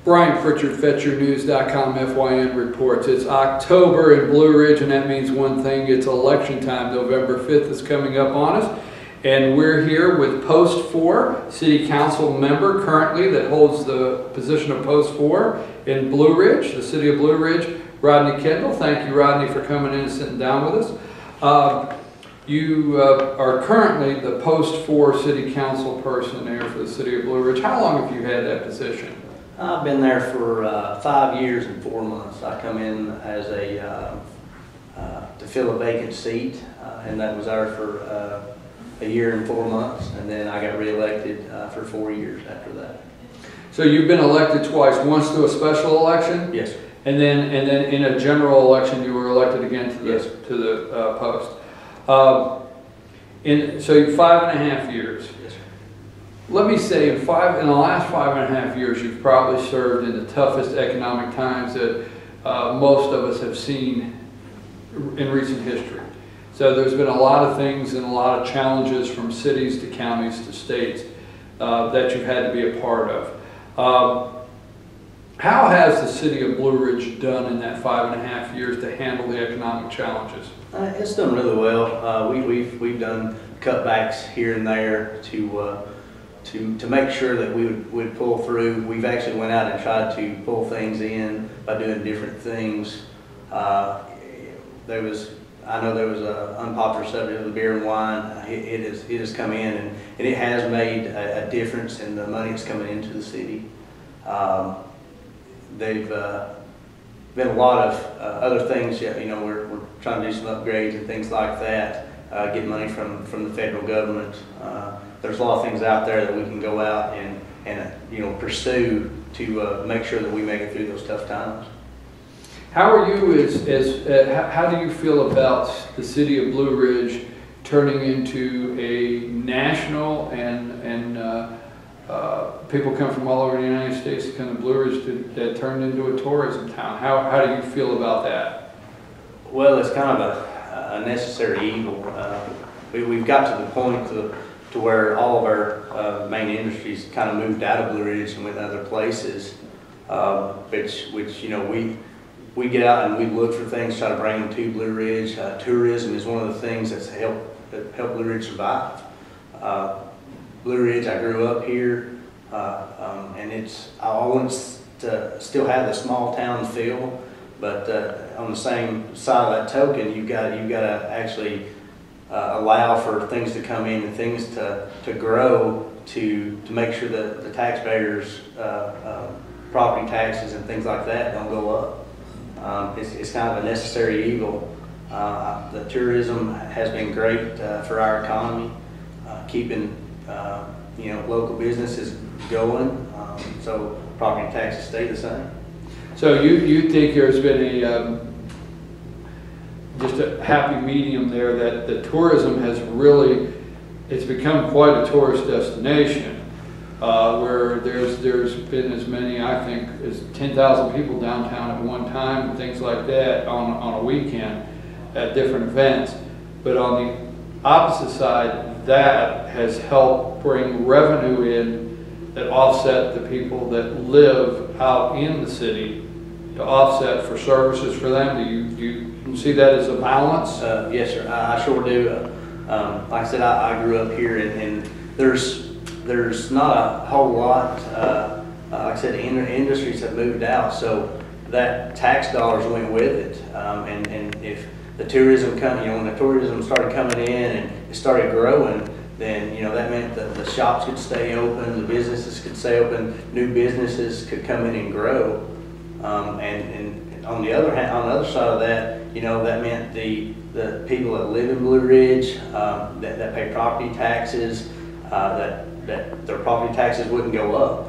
Brian Pritchard, FetcherNews.com, FYN reports. It's October in Blue Ridge, and that means one thing. It's election time. November 5th is coming up on us. And we're here with Post 4, City Council member currently that holds the position of Post 4 in Blue Ridge, the City of Blue Ridge, Rodney Kendall. Thank you, Rodney, for coming in and sitting down with us. You are currently the Post 4 City Council person there for the City of Blue Ridge. How long have you had that position? I've been there for 5 years and 4 months. I come in as to fill a vacant seat, and that was there for a year and 4 months, and then I got reelected for 4 years after that. So you've been elected twice, once to a special election? Yes, sir. And then in a general election you were elected again to the, yes, to the post. So you're 5.5 years. Yes, sir. Let me say in the last 5.5 years you've probably served in the toughest economic times that most of us have seen in recent history. So there's been a lot of things and a lot of challenges from cities to counties to states that you've had to be a part of. How has the City of Blue Ridge done in that 5.5 years to handle the economic challenges? It's done really well. We've done cutbacks here and there to make sure that we would pull through. We've actually went out and tried to pull things in by doing different things. I know there was an unpopular subject of the beer and wine. It has come in and it has made a difference in the money that's coming into the city. They've been a lot of other things. You know, we're trying to do some upgrades and things like that. Get money from the federal government. There's a lot of things out there that we can go out and pursue to make sure that we make it through those tough times. How are you how do you feel about the City of Blue Ridge turning into a national and people come from all over the United States to come to Blue Ridge that turned into a tourism town? How do you feel about that? Well, it's kind of a necessary evil. We've got to the point to where all of our main industries kind of moved out of Blue Ridge and went other places, which we get out and we look for things, try to bring them to Blue Ridge. Tourism is one of the things that helped Blue Ridge survive. Blue Ridge, I grew up here, and I want to still have the small town feel, but on the same side of that token, you've got to actually allow for things to come in and things to grow to make sure that the taxpayers' property taxes and things like that don't go up. It's kind of a necessary evil. The tourism has been great for our economy, keeping local businesses going, so property taxes stay the same. So you think there's been just a happy medium there, that the tourism has really, it's become quite a tourist destination. Where there's been as many, I think, as 10,000 people downtown at one time and things like that on a weekend at different events. But on the opposite side, that has helped bring revenue in that offset the people that live out in the city, to offset for services for them. Do you see that as a balance? Yes, sir. I sure do. Like I said, I grew up here, and there's not a whole lot, like I said, industries have moved out, so that tax dollars went with it. And if the tourism when the tourism started coming in and it started growing, then that meant that the shops could stay open, the businesses could stay open, new businesses could come in and grow. And on the other hand, on the other side of that, that meant the people that live in Blue Ridge that pay property taxes, that their property taxes wouldn't go up,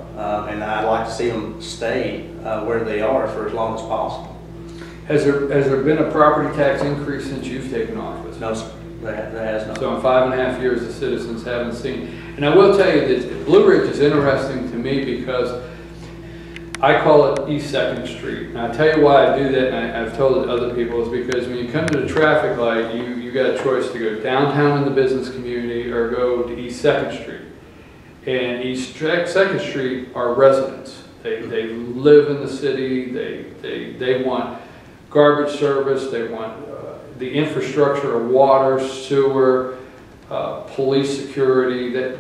and I'd like to see them stay where they are for as long as possible. Has there been a property tax increase since you've taken office? No, sir. That has not. So in 5.5 years, the citizens haven't seen. And I will tell you that Blue Ridge is interesting to me because I call it East 2nd Street. And I tell you why I do that, and I've told it to other people, is because when you come to the traffic light, you got a choice to go downtown in the business community or go to East 2nd Street. And East 2nd Street are residents. They live in the city, they want garbage service, they want the infrastructure of water, sewer, police security, that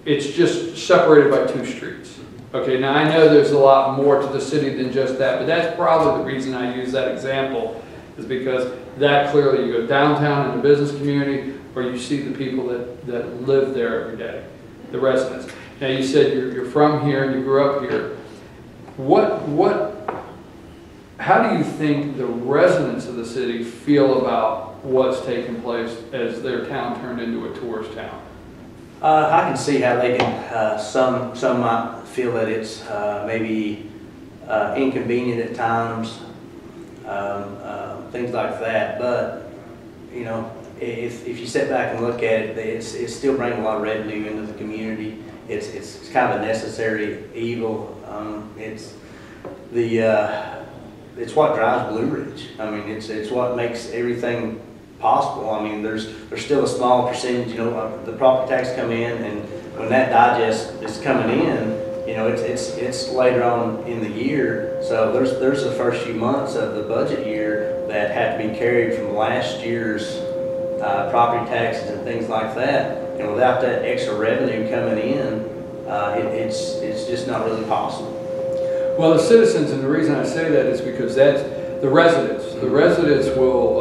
it's just separated by 2 streets. Okay, now I know there's a lot more to the city than just that, but that's probably the reason I use that example, is because that clearly, you go downtown in the business community, or you see the people that live there every day, the residents. Now you said you're from here and you grew up here. How do you think the residents of the city feel about what's taking place as their town turned into a tourist town? I can see how they can, some might feel that it's maybe inconvenient at times, things like that. But, you know, if you sit back and look at it, it's still bringing a lot of revenue into the community. It's kind of a necessary evil. It's what drives Blue Ridge. I mean, it's what makes everything possible. I mean, there's still a small percentage, you know, the property tax come in, and when that digest is coming in, you know, it's later on in the year. So there's the first few months of the budget year that have to be carried from last year's property taxes and things like that. And without that extra revenue coming in, it's just not really possible. Well, the citizens, and the reason I say that is because that's the residents. The residents will,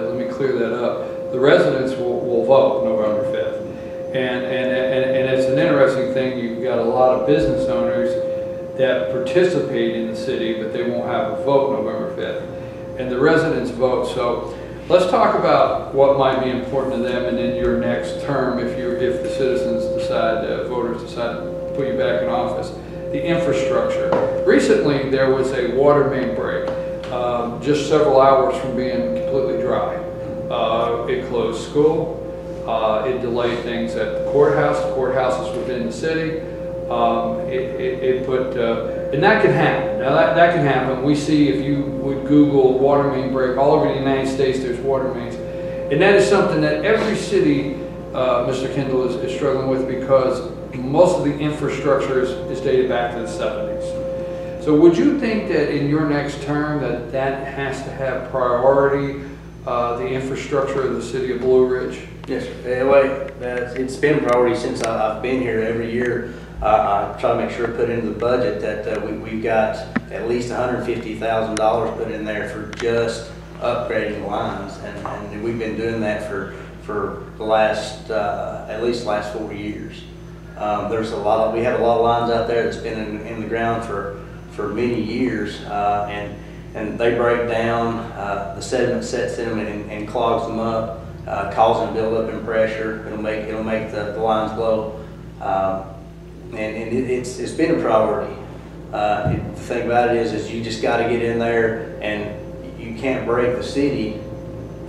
let me clear that up, the residents will vote November 5th. And it's an interesting thing. You've got a lot of business owners that participate in the city, but they won't have a vote November 5th. And the residents vote. So let's talk about what might be important to them, and in your next term, if the citizens decide, voters decide to put you back in office. The infrastructure. Recently, there was a water main break, just several hours from being completely dry. It closed school. It delayed things at the courthouse. The courthouse is within the city. And that can happen. Now that can happen. We see, if you would Google water main break, all over the United States there's water mains. And that is something that every city, Mr. Kendall, is struggling with, because most of the infrastructure is dated back to the 70s. So would you think that in your next term that has to have priority, the infrastructure of the city of Blue Ridge? Yes, sir. It's been priority since I've been here. Every year I try to make sure to put into the budget that we've got at least $150,000 put in there for just upgrading lines, and we've been doing that for the last at least last 4 years. We have a lot of lines out there that's been in the ground for many years, and they break down. The sediment sets in them and clogs them up, causing buildup in pressure. It'll make the lines blow, and it's been a priority. The thing about it is you just got to get in there, and you can't break the city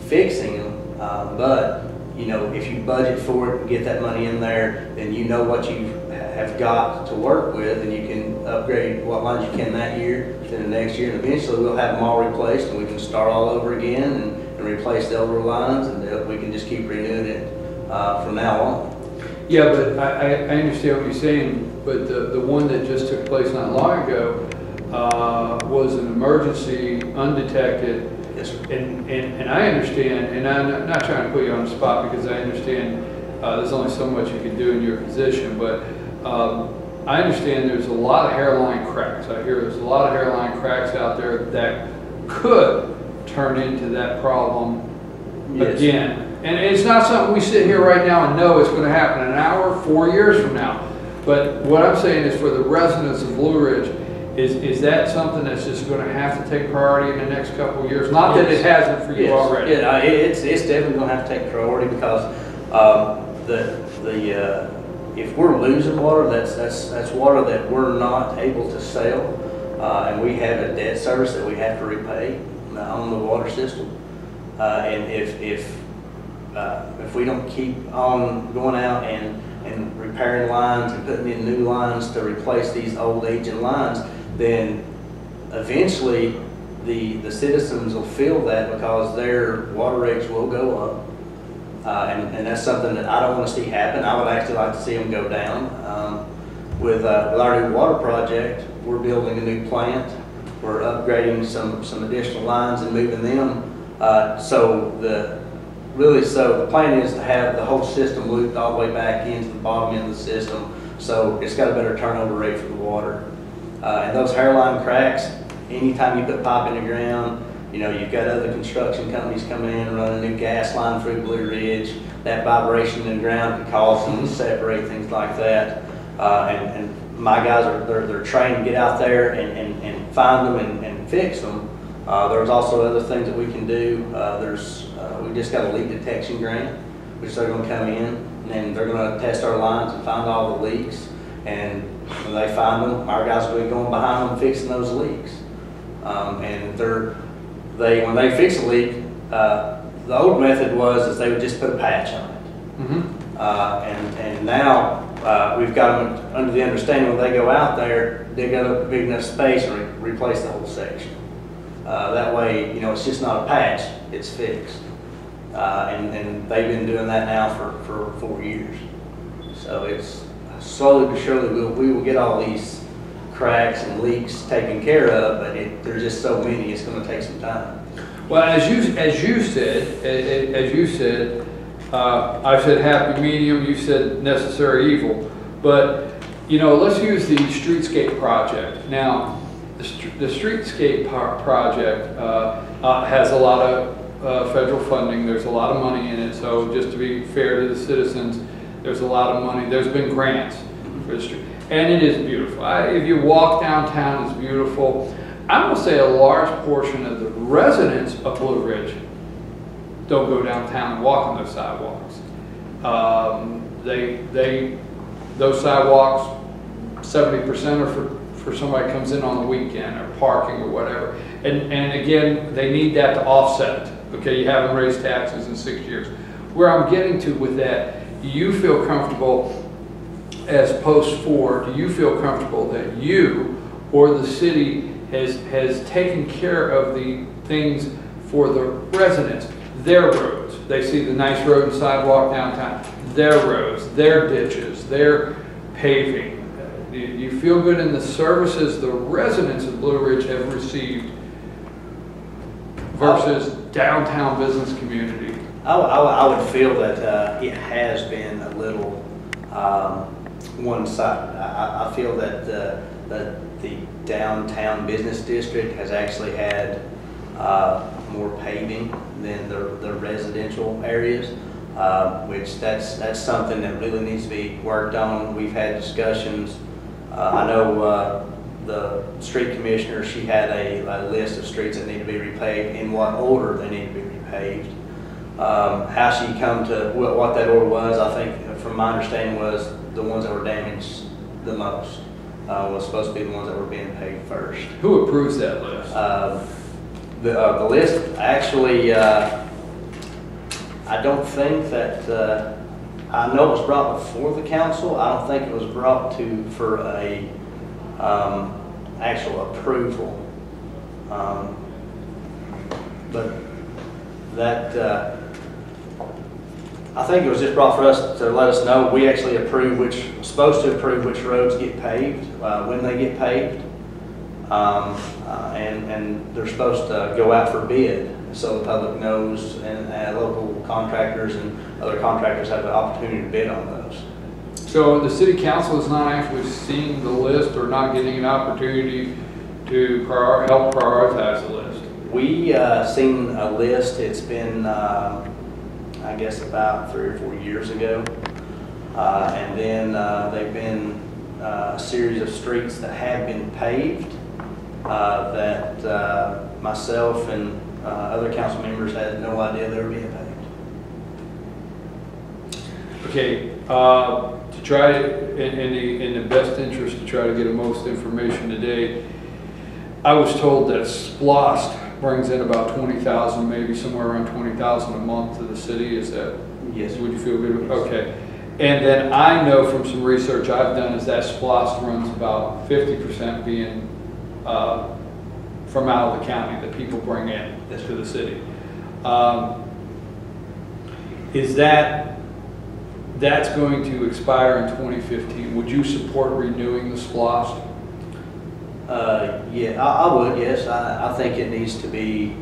fixing them, but you know, if you budget for it and get that money in there, then you know what you have got to work with, and you can upgrade what lines you can that year, then the next year, and eventually we'll have them all replaced, and we can start all over again and replace the older lines, and we can just keep renewing it from now on. Yeah, but I understand what you're saying, but the one that just took place not long ago was an emergency, undetected. Yes, sir. And I understand, and I'm not trying to put you on the spot, because I understand there's only so much you can do in your position, but I understand there's a lot of hairline cracks. I hear there's a lot of hairline cracks out there that could turn into that problem again. And it's not something we sit here right now and know it's going to happen in an hour, 4 years from now. But what I'm saying is, for the residents of Blue Ridge, is that something that's just going to have to take priority in the next couple of years? Not that it hasn't for you already. Yeah, it's definitely going to have to take priority, because if we're losing water, that's water that we're not able to sell, and we have a debt service that we have to repay on the water system. And if we don't keep on going out and repairing lines and putting in new lines to replace these old aging lines, then eventually the citizens will feel that, because their water rates will go up. And that's something that I don't want to see happen. I would actually like to see them go down. With our new water project, we're building a new plant. We're upgrading some additional lines and moving them. So the plan is to have the whole system looped all the way back into the bottom end of the system, so it's got a better turnover rate for the water. And those hairline cracks, anytime you put pipe in the ground, you know, you've got other construction companies coming in and running a new gas line through Blue Ridge. That vibration in the ground can cause them to separate, things like that. And my guys they're trained to get out there and find them and fix them. There's also other things that we can do. We just got a leak detection grant, which they're going to come in and they're going to test our lines and find all the leaks. And when they find them, our guys will be going behind them fixing those leaks. And when they fix a leak, the old method was they would just put a patch on it. Mm-hmm. And now we've got them under the understanding when they go out there, dig up a big enough space and replace the whole section. That way, you know, it's just not a patch, it's fixed. And they've been doing that now for 4 years. So it's slowly but surely we will get all these cracks and leaks taken care of, but there's just so many, it's going to take some time. Well, as you said, I said happy medium, you said necessary evil, but you know, let's use the streetscape project. Now, the streetscape project has a lot of federal funding. There's a lot of money in it. So just to be fair to the citizens, there's a lot of money. There's been grants for the street, and it is beautiful. If you walk downtown, it's beautiful. I'm going to say a large portion of the residents of Blue Ridge don't go downtown and walk on those sidewalks. Those sidewalks, 70% are for somebody who comes in on the weekend or parking or whatever. And again, they need that to offset it. Okay, you haven't raised taxes in 6 years. Where I'm getting to with that, do you feel comfortable as post 4, do you feel comfortable that you or the city has taken care of the things for the residents, their roads? They see the nice road and sidewalk downtown, their roads, their ditches, their paving. Do you feel good in the services the residents of Blue Ridge have received versus downtown business community? I would feel that it has been a little one-sided. I feel that the downtown business district has actually had more paving than the residential areas, which that's something that really needs to be worked on. We've had discussions. I know the street commissioner, she had a list of streets that need to be repaved, in what order they need to be repaved. How she come to what that order was, I think from my understanding was the ones that were damaged the most was supposed to be the ones that were being paved first. Who approves that list? The list actually, I don't think that, I know it was brought before the council. I don't think it was brought for a actual approval. But that, I think it was just brought for us to let us know. We actually supposed to approve which roads get paved, when they get paved. And they're supposed to go out for bid so the public knows, and local contractors and other contractors have the opportunity to bid on those. So the city council is not actually seeing the list or not getting an opportunity to help prioritize the list? We seen a list. It's been, I guess, about 3 or 4 years ago. And then they've been a series of streets that have been paved that myself and other council members had no idea they were being paved. Okay, to try in the best interest to try to get the most information today, I was told that SPLOST brings in about 20,000, maybe somewhere around 20,000 a month to the city. Is that? Yes. Would you feel good with? Okay. And then I know from some research I've done is that SPLOST runs about 50% being from out of the county that people bring in to the city. Is that's going to expire in 2015? Would you support renewing the SPLOST? Yeah, I would, yes. I think it needs to be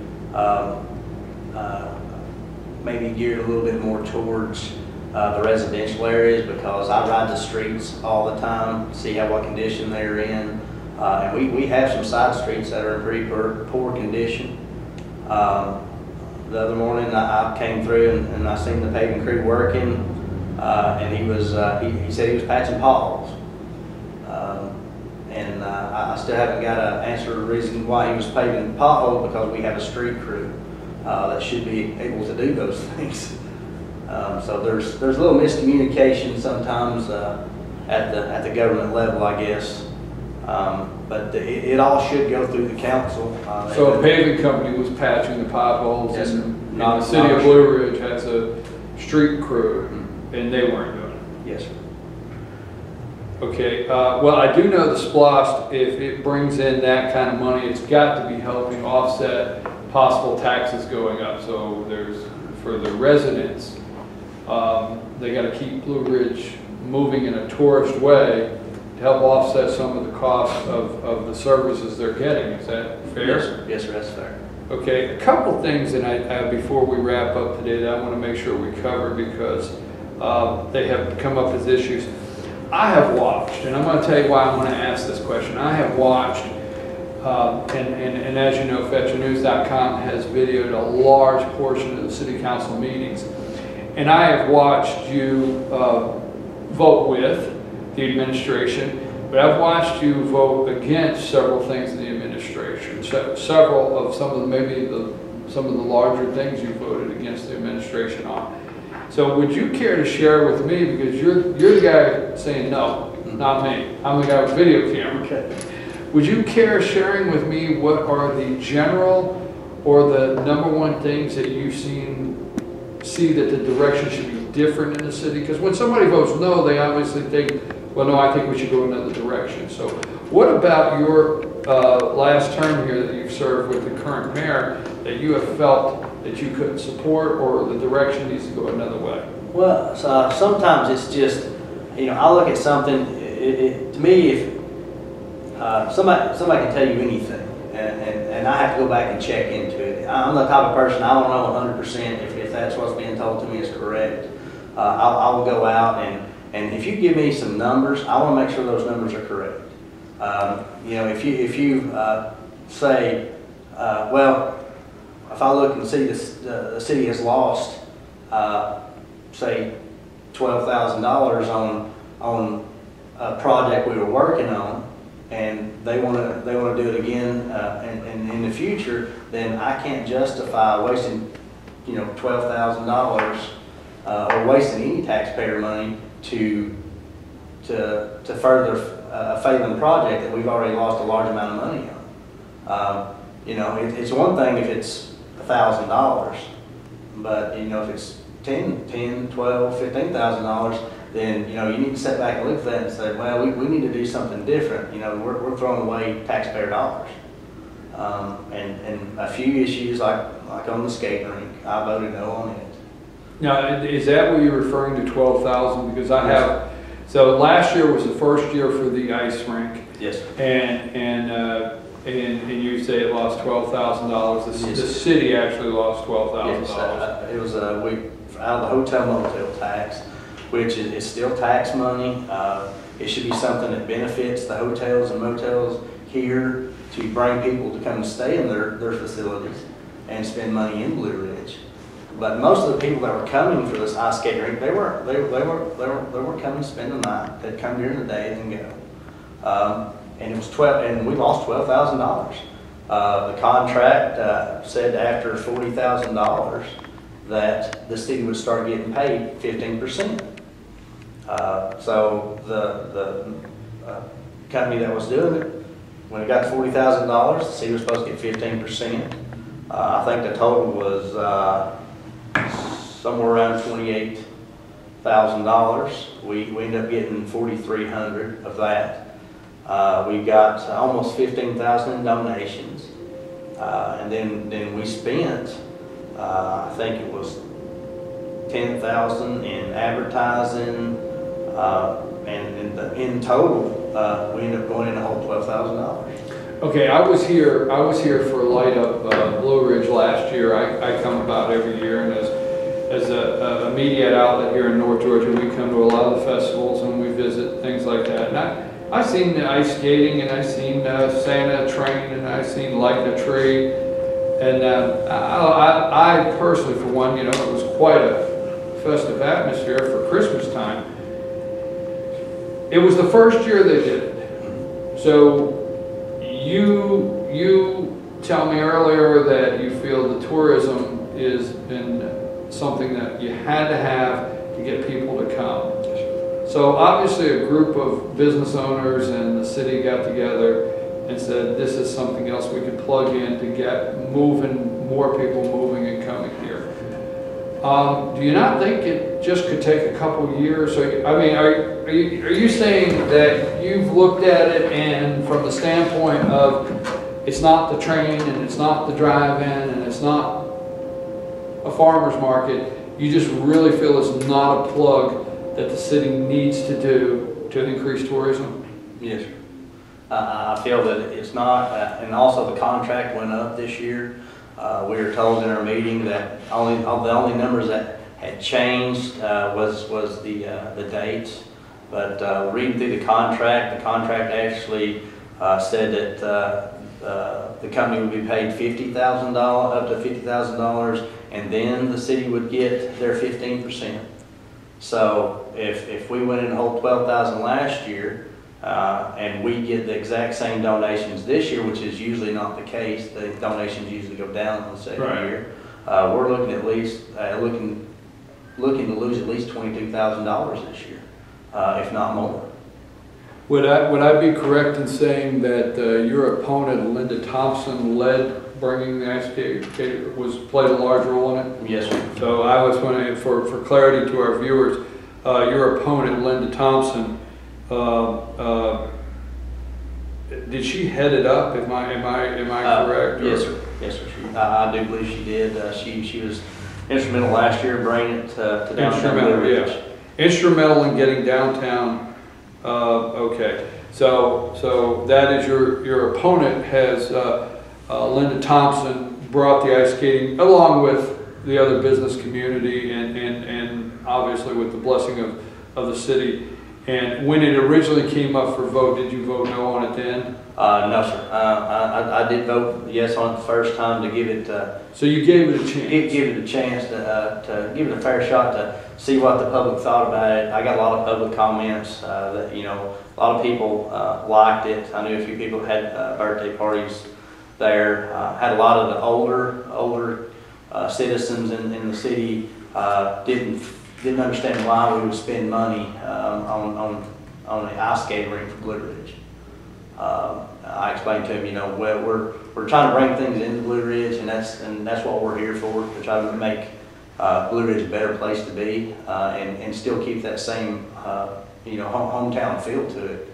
maybe geared a little bit more towards the residential areas, because I ride the streets all the time, see what condition they're in. And we have some side streets that are in pretty poor condition. The other morning I came through and I seen the paving crew working, and he said he was patching potholes. And I still haven't got an answer to the reason why he was paving potholes, because we have a street crew that should be able to do those things. So there's a little miscommunication sometimes at the government level, I guess. But it all should go through the council. So a paving company was patching the potholes, yes, and the city of Blue Ridge has a street crew, and they weren't doing it. Yes, sir. Okay, well, I do know the SPLOST, if it brings in that kind of money, it's got to be helping offset possible taxes going up. So for the residents, they got to keep Blue Ridge moving in a tourist way to help offset some of the costs of the services they're getting. Is that fair? Yes, sir. Yes, sir, that's fair. Okay, a couple things, and before we wrap up today, that I want to make sure we cover, because they have come up as issues. I have watched, and I'm going to tell you why I want to ask this question. I have watched, and as you know, FetcherNews.com has videoed a large portion of the city council meetings, and I have watched you vote with the administration, but I've watched you vote against several things in the administration. Several of maybe some of the larger things you voted against the administration on. So would you care to share with me, because you're the guy saying no, not me. I'm the guy with video camera. Okay. Would you care sharing with me what are the general or the #1 things that you've see that the direction should be different in the city? Because when somebody votes no, they obviously think, well, no, I think we should go another direction. So what about your last term here that you've served with the current mayor that you have felt that you couldn't support, or the direction needs to go another way? Well, so sometimes it's just, I look at something, to me, if somebody can tell you anything, and I have to go back and check into it. I'm the type of person, I don't know 100% if that's what's being told to me is correct. I will go out, and if you give me some numbers, I want to make sure those numbers are correct. If you say, well, if I look and see the city has lost, say, $12,000 on a project we were working on, and they want to do it again, and in the future, then I can't justify wasting, $12,000 or wasting any taxpayer money to further a failing project that we've already lost a large amount of money on. It's one thing if it's $1,000, but if it's $10, $12, $15,000, then you need to sit back and look at that and say, well, we need to do something different. We're throwing away taxpayer dollars. And a few issues like on the skating rink, I voted no on it. Now, is that what you're referring to, 12,000? Because I have, so last year was the first year for the ice rink. Yes. And you say it lost $12,000. The city actually lost $12,000. Yes, it was out of the hotel motel tax, which is still tax money. It should be something that benefits the hotels and motels here to bring people to come and stay in their facilities and spend money in Blue Ridge. But most of the people that were coming for this ice skating rink, they weren't coming to spend the night. They'd come during the day and go. And it was and we lost $12,000. The contract said after $40,000 that the city would start getting paid 15%. So the company that was doing it, when it got to $40,000, the city was supposed to get 15%. I think the total was somewhere around $28,000. We ended up getting $4,300 of that. We got almost $15,000 in donations, and then we spent, I think it was $10,000 in advertising, and in total, we ended up going in a whole $12,000. Okay, I was here for Light Up Blue Ridge last year. I come about every year, and as a media outlet here in North Georgia, we come to a lot of the festivals and we visit things like that. And I've seen the ice skating, and I've seen Santa train, and I've seen lighting a tree. And I personally, for one, you know, it was quite a festive atmosphere for Christmas time. It was the first year they did it. So you tell me earlier that you feel the tourism has been something that you had to have to get people to come. So obviously a group of business owners and the city got together and said this is something else we could plug in to get moving, more people moving and coming here. Do you not think it just could take a couple years? So, I mean, are you saying that you've looked at it and from the standpoint of it's not the train and it's not the drive-in and it's not a farmer's market, you just really feel it's not a plug that the city needs to do to increase tourism? Yes, sir. I feel that it's not, and also the contract went up this year. We were told in our meeting that the only numbers that had changed was the dates. But reading through the contract actually said that the company would be paid $50,000, up to $50,000, and then the city would get their 15%. So if we went in and hold $12,000 last year, and we get the exact same donations this year, which is usually not the case, the donations usually go down in the second year. We're looking at least looking to lose at least $22,000 this year, if not more. Would I be correct in saying that your opponent, Lynda Thompson, led bringing the ice skate, played a large role in it? Yes, sir. So I was wondering, for clarity to our viewers, your opponent, Lynda Thompson, did she head it up? Am I correct? Yes, sir. Yes, sir. I do believe she did. She was instrumental last year bringing it to downtown. Yeah. Instrumental in getting downtown. Okay. So that is your opponent has Lynda Thompson brought the ice skating along with the other business community and obviously with the blessing of the city. And when it originally came up for vote, did you vote no on it then? No, sir. I did vote yes on it the first time to give it. So you gave it a chance. Give it a chance to give it a fair shot to see what the public thought about it. I got a lot of public comments that a lot of people liked it. I knew a few people had birthday parties there. Had a lot of the older citizens in the city didn't understand why we would spend money on the ice skating rink for Blue Ridge. I explained to him, well, we're trying to bring things into Blue Ridge, and that's what we're here for, to try to make Blue Ridge a better place to be, and still keep that same hometown feel to it.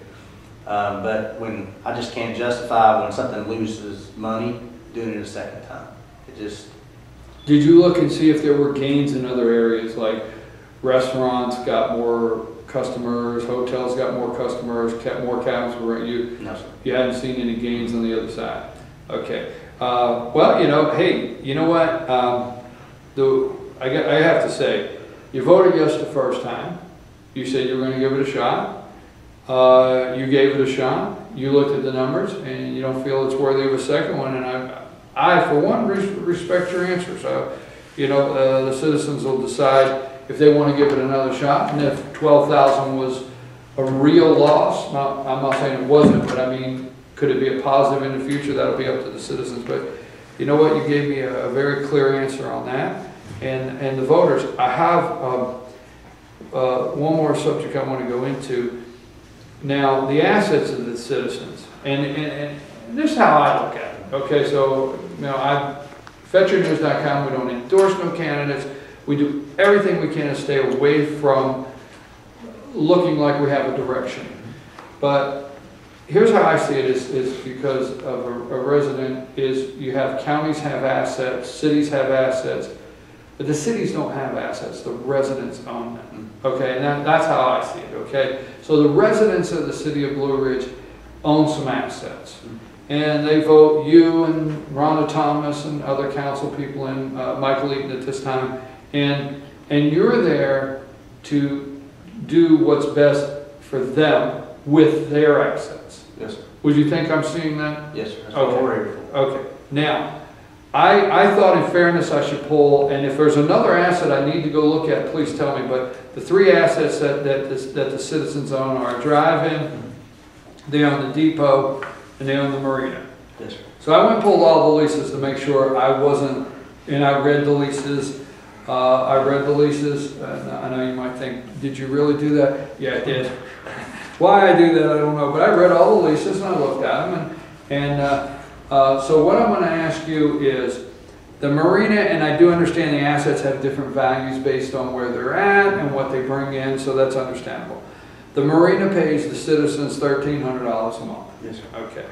But when I just can't justify when something loses money doing it a second time. It just. Did you look and see if there were gains in other areas, like restaurants got more customers, hotels got more customers, kept more cabins? No, sir. You hadn't seen any gains on the other side. Okay. Well, hey, you know what? I have to say, you voted yes the first time. You said you were going to give it a shot. You gave it a shot. You looked at the numbers, and you don't feel it's worthy of a second one. And I for one, respect your answer. So, the citizens will decide if they want to give it another shot, and if 12,000 was a real loss, I'm not saying it wasn't, but I mean, could it be a positive in the future? That'll be up to the citizens. But you know what? You gave me a very clear answer on that. And the voters, I have one more subject I want to go into. Now, the assets of the citizens, and this is how I look at it. Okay, so FetcherNews.com, we don't endorse no candidates. We do everything we can to stay away from looking like we have a direction. But here's how I see it is because of a resident is you have counties have assets, cities have assets, but the cities don't have assets, the residents own them. Okay, and that's how I see it, okay? So the residents of the city of Blue Ridge own some assets. and they vote you and Rhonda Thomas and other council people and Michael Eaton at this time, and you're there to do what's best for them with their assets. Yes, sir. Would you think I'm seeing that? Yes, sir. That's what we're here for. Okay. Now, I thought in fairness I should pull, and if there's another asset I need to go look at, please tell me, but the three assets that the citizens own are a drive-in, they own the depot, and they own the marina. Yes, sir. So I went and pulled all the leases to make sure I wasn't, and I read the leases. And I know you might think, did you really do that? Yeah, I did. Why I do that, I don't know, but I read all the leases and I looked at them, so what I'm going to ask you is, the marina, and I do understand the assets have different values based on where they're at and what they bring in, so that's understandable. The marina pays the citizens $1,300 a month. Yes, sir. Okay.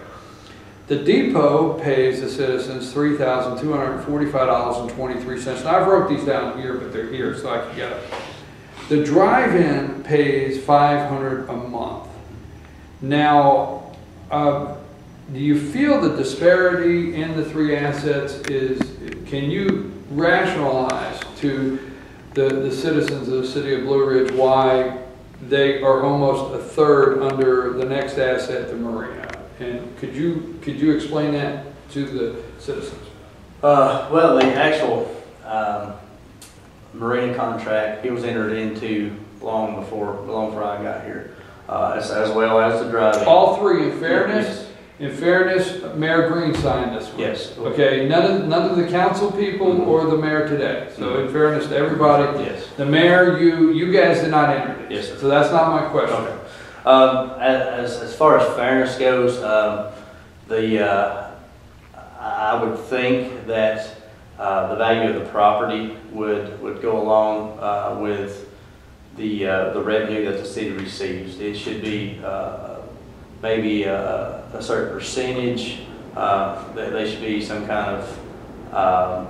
The depot pays the citizens $3,245.23. Now, I've wrote these down here, but they're here, so I can get it. The drive-in pays $500 a month. Now, do you feel the disparity in the three assets can you rationalize to the citizens of the city of Blue Ridge why they are almost a third under the next asset, the marina? And could you explain that to the citizens? Well, the actual marina contract, it was entered into long before I got here, as well as the drive-in. All three, in fairness. Yes. In fairness, Mayor Green signed this one. Yes. Okay, none of the council people or the mayor today. So in fairness to everybody, yes. The mayor, you guys did not enter it. Yes, sir. So that's not my question. Okay. As far as fairness goes, I would think that the value of the property would go along with the revenue that the city receives. It should be maybe a certain percentage. There should be some kind of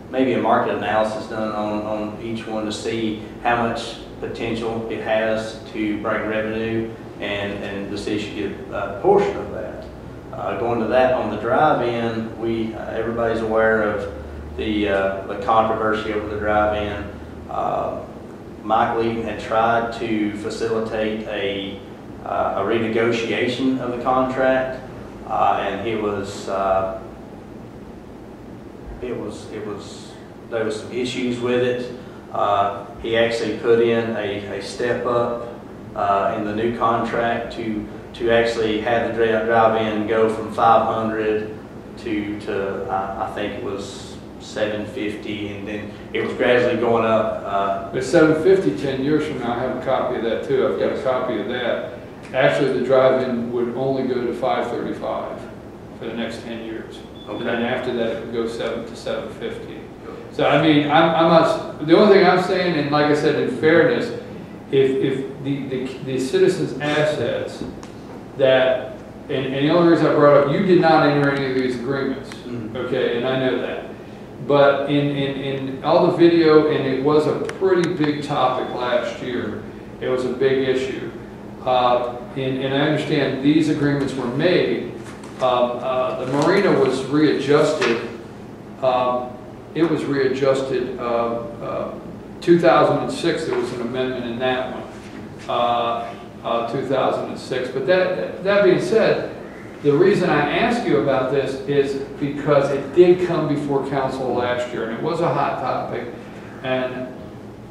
maybe a market analysis done on each one to see how much potential it has to bring revenue, and the city should get a portion of that. Going to that, on the drive-in, everybody's aware of the controversy over the drive-in. Michael Eaton had tried to facilitate a renegotiation of the contract, and there was some issues with it. He actually put in a step up in the new contract to actually have the drive-in go from 500 to I think it was 750, and then it was gradually going up. But 750 10 years from now, I have a copy of that too. I've got a copy of that. Actually, the drive-in would only go to 535 for the next 10 years. Okay. And then after that, it would go 750. So I mean, I'm not. The only thing I'm saying, and like I said, in fairness, if the citizens' assets that, and the only reason I brought up, you did not enter any of these agreements, okay, and I know that. But in all the video, and it was a pretty big topic last year. It was a big issue. And I understand these agreements were made. The marina was readjusted. It was readjusted 2006. There was an amendment in that one, 2006. But that being said, the reason I ask you about this is because it did come before council last year, and it was a hot topic. And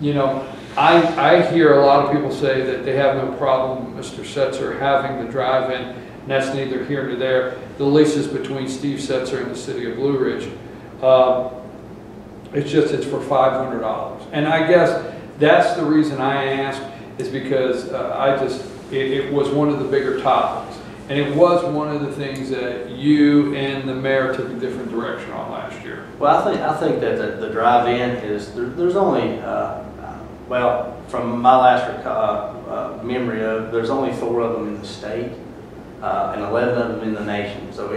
you know, I hear a lot of people say that they have no problem, Mr. Setzer, having the drive-in, and that's neither here nor there. The lease is between Steve Setzer and the city of Blue Ridge. It's for $500. And I guess that's the reason I asked, is because it was one of the bigger topics. And it was one of the things that you and the mayor took a different direction on last year. Well, I think that the drive-in is, there's only, well, from my last memory of, there's only 4 of them in the state, and 11 of them in the nation. So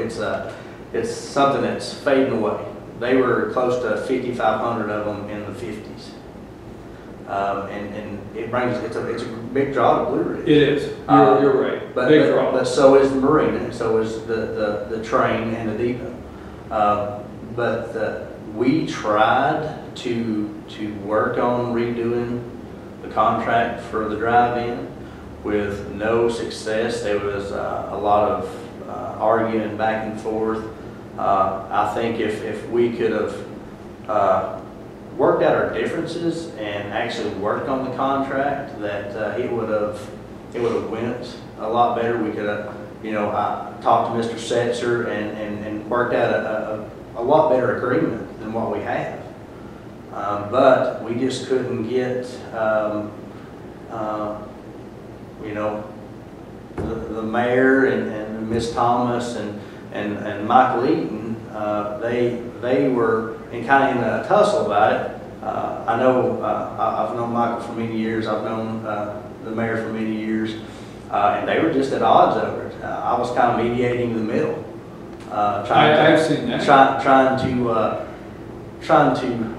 it's something that's fading away. They were close to 5,500 of them in the 50s. and it brings, it's a big draw to Blue Ridge. It is, you're right, big draw. But so is the marina, and so is the train and the depot. But we tried to work on redoing the contract for the drive-in with no success. There was a lot of arguing back and forth. I think if we could have worked out our differences and actually worked on the contract, that it would have went a lot better. We could have, talked to Mr. Setzer and worked out a lot better agreement than what we have. But we just couldn't get, the mayor and Ms. Thomas and Michael Eaton, they were kind of in a tussle about it. I know I've known Michael for many years. I've known the mayor for many years, and they were just at odds over it. I was kind of mediating in the middle, I've seen that. trying to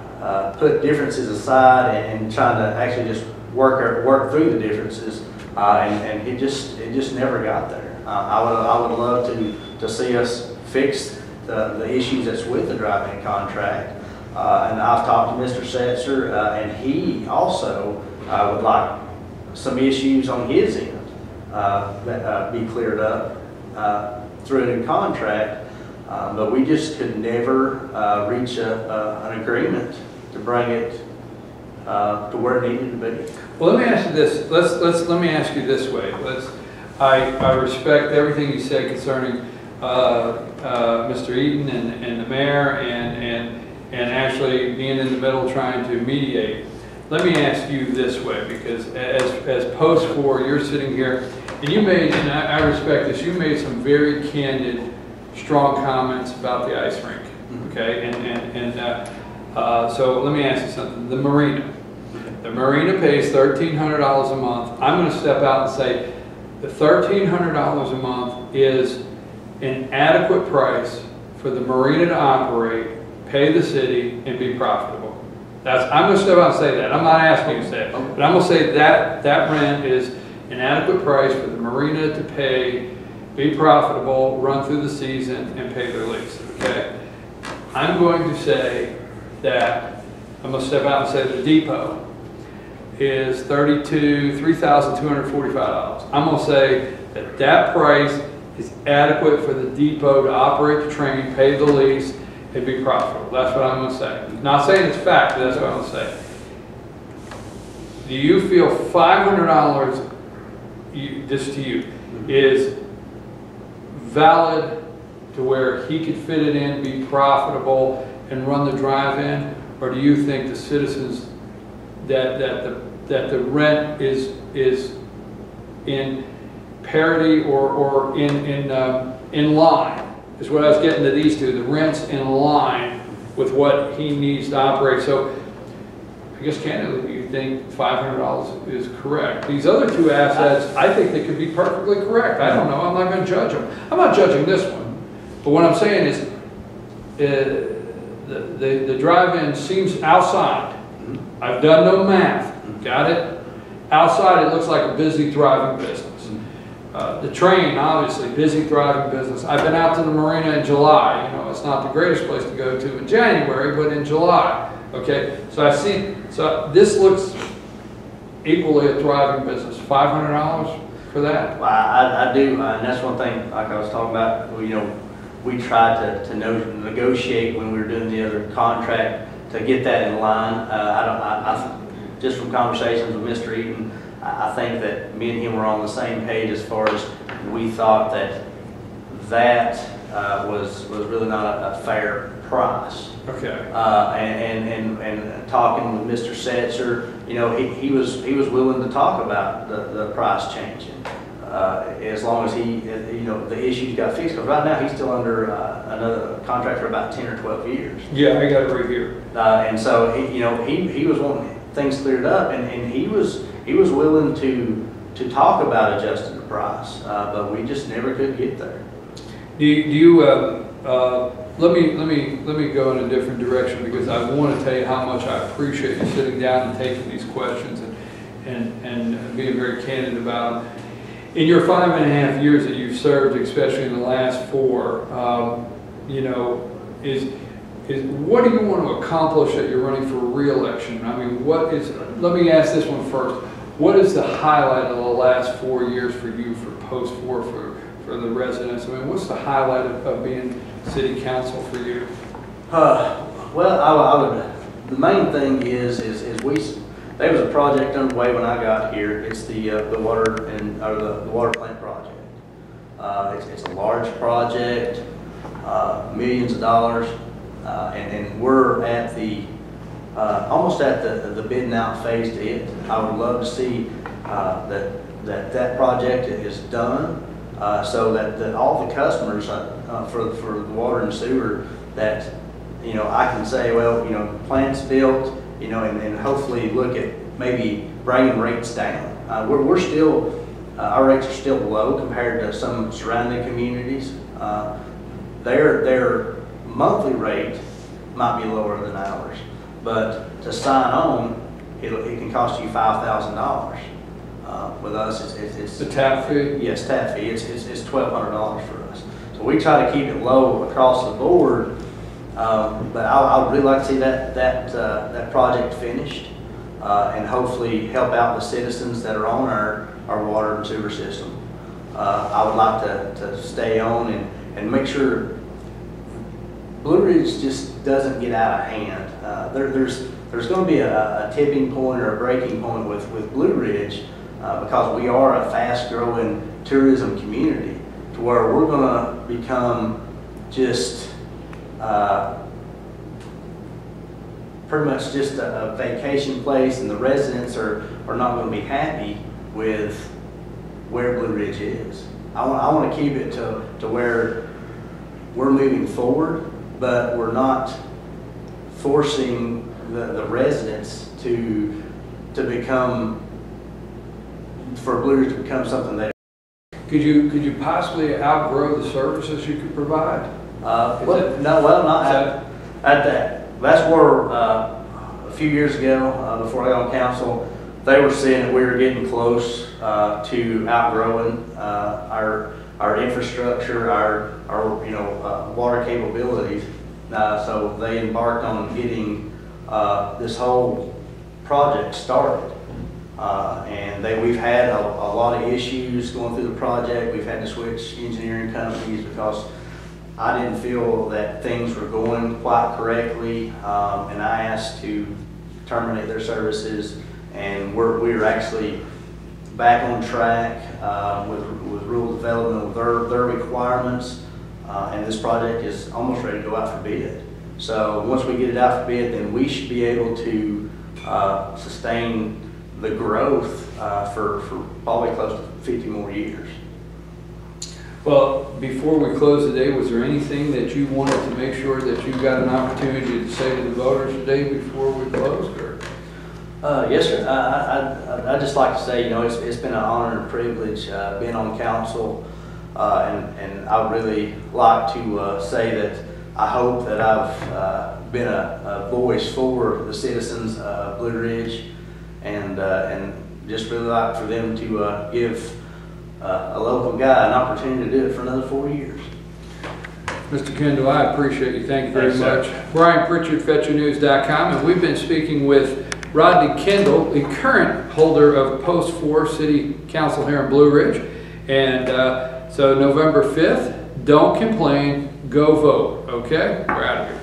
put differences aside and trying to actually just work through the differences, and it just never got there. I would love to see us fix the issues that's with the drive-in contract. And I've talked to Mr. Setzer, and he also would like some issues on his end that be cleared up through a new contract. But we just could never reach an agreement to bring it to where it needed to be. Well, let me ask you this. Let me ask you this way. I respect everything you said concerning Mr. Eaton and the mayor and actually being in the middle trying to mediate. Let me ask you this way, because as post for, you're sitting here and you made, and I respect this, you made some very candid, strong comments about the ice rink. Okay, so let me ask you something. The marina pays $1,300 a month. I'm going to step out and say the $1,300 a month is an adequate price for the marina to operate, pay the city, and be profitable. I'm going to step out and say that. I'm not asking you to say it, but I'm going to say that rent is an adequate price for the marina to pay, be profitable, run through the season, and pay their lease. Okay? I'm going to say that, I'm going to step out and say the depot is $3,245. I'm going to say that price is adequate for the depot to operate the train, pay the lease, and be profitable. That's what I'm going to say. Not saying it's fact, but that's what I'm going to say. Do you feel $500, this to you, is valid to where he could fit it in, be profitable, and run the drive-in? Or do you think the citizens that the rent is in parity or in line? Is what I was getting to these two. The rent's in line with what he needs to operate. So I guess candidly, you think $500 is correct. These other two assets, I think they could be perfectly correct. I don't know. I'm not going to judge them. I'm not judging this one. But what I'm saying is the drive-in seems outside. I've done no math. Got it? Outside, it looks like a busy, thriving business. The train, obviously, busy, thriving business. I've been out to the marina in July. It's not the greatest place to go to in January, but in July. Okay, so so this looks equally a thriving business. $500 for that? Well, I do, and that's one thing, like I was talking about, we tried to negotiate when we were doing the other contract to get that in line. Just from conversations with Mr. Eaton, I think that me and him were on the same page as far as we thought that was really not a fair price. Okay. And talking with Mr. Setzer, he was willing to talk about the price changing, as long as the issues got fixed. Because right now he's still under another contract for about 10 or 12 years. Yeah, I got it right here. And so he was wanting things cleared up, and he was willing to talk about adjusting the price, but we just never could get there. Do you let me go in a different direction, because I want to tell you how much I appreciate you sitting down and taking these questions and being very candid about them. In your 5.5 years that you've served, especially in the last 4, you know, what do you want to accomplish that you're running for re-election? I mean, let me ask this one first. What is the highlight of the last 4 years for you, for post 4, for the residents? I mean, what's the highlight of being city council for you? Well, I would, the main thing is there was a project underway when I got here. It's the water the water plant project. It's a large project, millions of dollars, and we're at the almost at the bidding out phase to it. I would love to see that project is done, so that all the customers for the water and sewer, that, you know, I can say, well, you know, plant's built, you know, and hopefully look at maybe bringing rates down. We're still, our rates are still low compared to some surrounding communities. Their monthly rate might be lower than ours, but to sign on, it can cost you $5,000. With us, it's the tap fee. Yes, tap fee. It's $1,200 for us. So we try to keep it low across the board. But I would really like to see that project finished, and hopefully help out the citizens that are on our water and sewer system. I would like to stay on and make sure Blue Ridge just doesn't get out of hand. There's going to be a tipping point or a breaking point with Blue Ridge, because we are a fast-growing tourism community, to where we're going to become just pretty much just a vacation place, and the residents are not going to be happy with where Blue Ridge is. I want to keep it to where we're moving forward, but we're not forcing the residents to become, for Blue Ridge to become something that. Could you possibly outgrow the services you could provide? Not at that. That's where a few years ago, before I got on council, they were saying that we were getting close to outgrowing our infrastructure, our water capabilities. So they embarked on getting this whole project started. And we've had a lot of issues going through the project. We've had to switch engineering companies because I didn't feel that things were going quite correctly, and I asked to terminate their services, and we're actually back on track with rural development, with their requirements, and this project is almost ready to go out for bid. So once we get it out for bid, then we should be able to sustain the growth for probably close to 50 more years. Well, before we close today, was there anything that you wanted to make sure that you got an opportunity to say to the voters today before we closed? Or? Yes, sir. I'd just like to say, you know, it's been an honor and privilege being on council, and I would really like to say that I hope that I've been a voice for the citizens of Blue Ridge, and just really like for them to give a local guy an opportunity to do it for another 4 years. Mr. Kendall, I appreciate you. Thank you very much. Sir. Brian Pritchard, FetcherNews.com, and we've been speaking with Rodney Kendall, the current holder of Post 4 City Council here in Blue Ridge. And so November 5th, don't complain, go vote, okay? We're out of here.